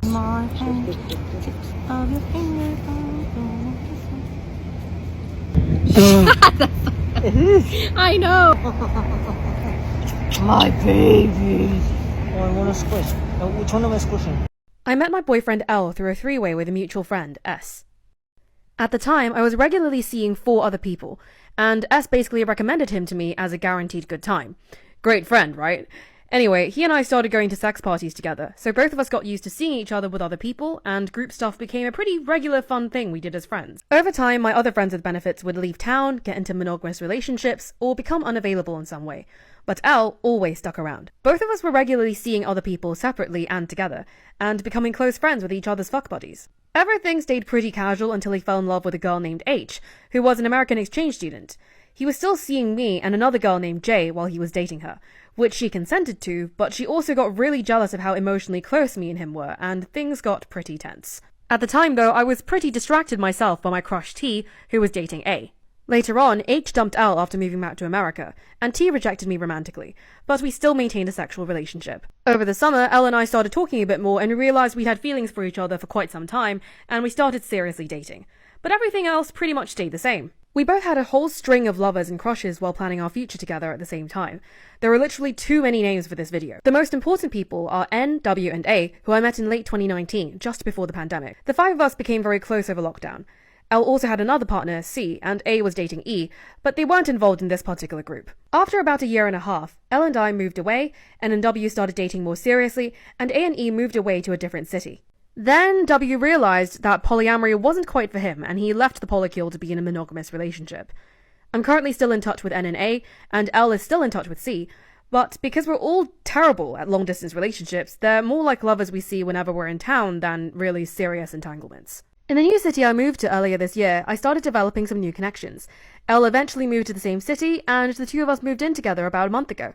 My hand, tips of your fingers. I know. My babies. Oh, I want to squish. Which one am I squishing? I met my boyfriend L through a three-way with a mutual friend, S. At the time, I was regularly seeing 4 other people, and S basically recommended him to me as a guaranteed good time. Great friend, right? Anyway, he and I started going to sex parties together, so both of us got used to seeing each other with other people, and group stuff became a pretty regular fun thing we did as friends. Over time, my other friends with benefits would leave town, get into monogamous relationships, or become unavailable in some way. But L always stuck around. Both of us were regularly seeing other people separately and together, and becoming close friends with each other's fuck buddies. Everything stayed pretty casual until he fell in love with a girl named H, who was an American exchange student. He was still seeing me and another girl named J while he was dating her, which she consented to, but she also got really jealous of how emotionally close me and him were, and things got pretty tense. At the time, though, I was pretty distracted myself by my crush T, who was dating A. Later on, H dumped L after moving back to America, and T rejected me romantically, but we still maintained a sexual relationship. Over the summer, L and I started talking a bit more, and we realized we had feelings for each other for quite some time, and we started seriously dating. But everything else pretty much stayed the same. We both had a whole string of lovers and crushes while planning our future together at the same time. There are literally too many names for this video. The most important people are N, W, and A, who I met in late 2019, just before the pandemic. The 5 of us became very close over lockdown. L also had another partner, C, and A was dating E, but they weren't involved in this particular group. After about a year and a half, L and I moved away, N and W started dating more seriously, and A and E moved away to a different city. Then W realized that polyamory wasn't quite for him, and he left the Polycule to be in a monogamous relationship. I'm currently still in touch with N and A, and L is still in touch with C, but because we're all terrible at long-distance relationships, they're more like lovers we see whenever we're in town than really serious entanglements. In the new city I moved to earlier this year, I started developing some new connections. L eventually moved to the same city, and the 2 of us moved in together about a month ago.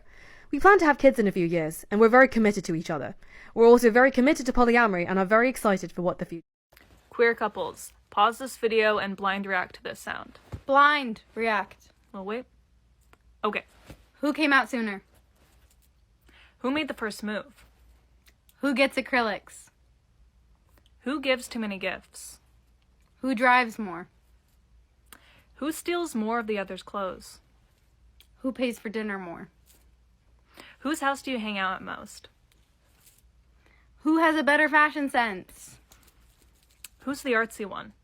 We plan to have kids in a few years, and we're very committed to each other. We're also very committed to polyamory and are very excited for what the future. Queer couples, pause this video and blind react to this sound. Blind react. Oh, wait. Okay. Who came out sooner? Who made the first move? Who gets acrylics? Who gives too many gifts? Who drives more? Who steals more of the other's clothes? Who pays for dinner more? Whose house do you hang out at most? Who has a better fashion sense? Who's the artsy one?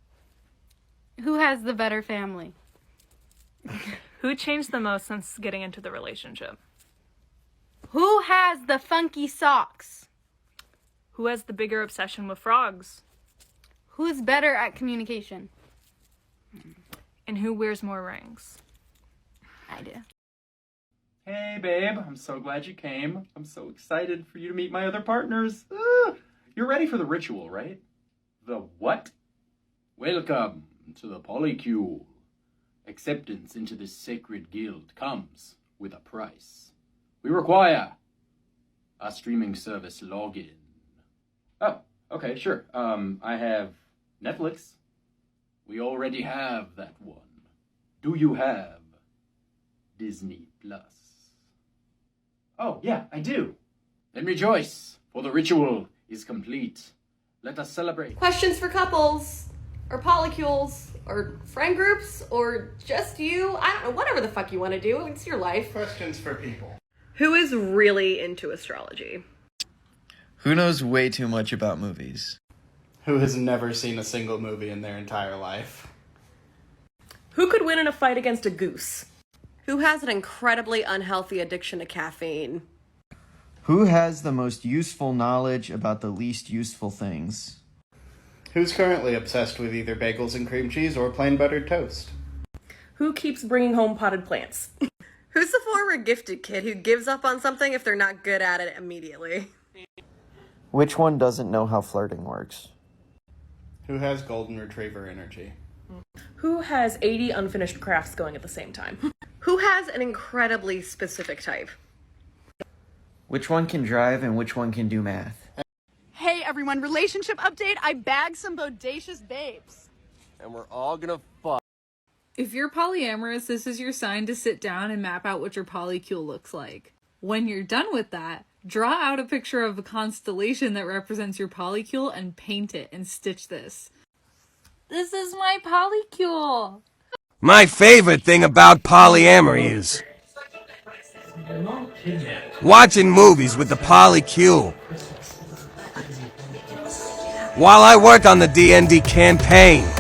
Who has the better family? Who changed the most since getting into the relationship? Who has the funky socks? Who has the bigger obsession with frogs? Who's better at communication? And who wears more rings? I do. Hey, babe. I'm so glad you came. I'm so excited for you to meet my other partners. You're ready for the ritual, right? The what? Welcome to the Polycule. Acceptance into this sacred guild comes with a price. We require a streaming service login. Oh, okay, sure. I have Netflix. We already have that one. Do you have Disney Plus? Oh, yeah, I do. Then rejoice, for the ritual is complete. Let us celebrate. Questions for couples, or polycules, or friend groups, or just you. I don't know, whatever the fuck you want to do. It's your life. Questions for people. Who is really into astrology? Who knows way too much about movies? Who has never seen a single movie in their entire life? Who could win in a fight against a goose? Who has an incredibly unhealthy addiction to caffeine? Who has the most useful knowledge about the least useful things? Who's currently obsessed with either bagels and cream cheese or plain buttered toast? Who keeps bringing home potted plants? Who's the former gifted kid who gives up on something if they're not good at it immediately? Which one doesn't know how flirting works? Who has golden retriever energy? Who has 80 unfinished crafts going at the same time? Who has an incredibly specific type? Which one can drive and which one can do math? Hey everyone, relationship update. I bagged some bodacious babes. And we're all gonna fuck. If you're polyamorous, this is your sign to sit down and map out what your polycule looks like. When you're done with that, Draw out a picture of a constellation that represents your polycule and paint it and stitch this. This is my polycule! My favorite thing about polyamory is watching movies with the Polycule while I work on the D&D campaign.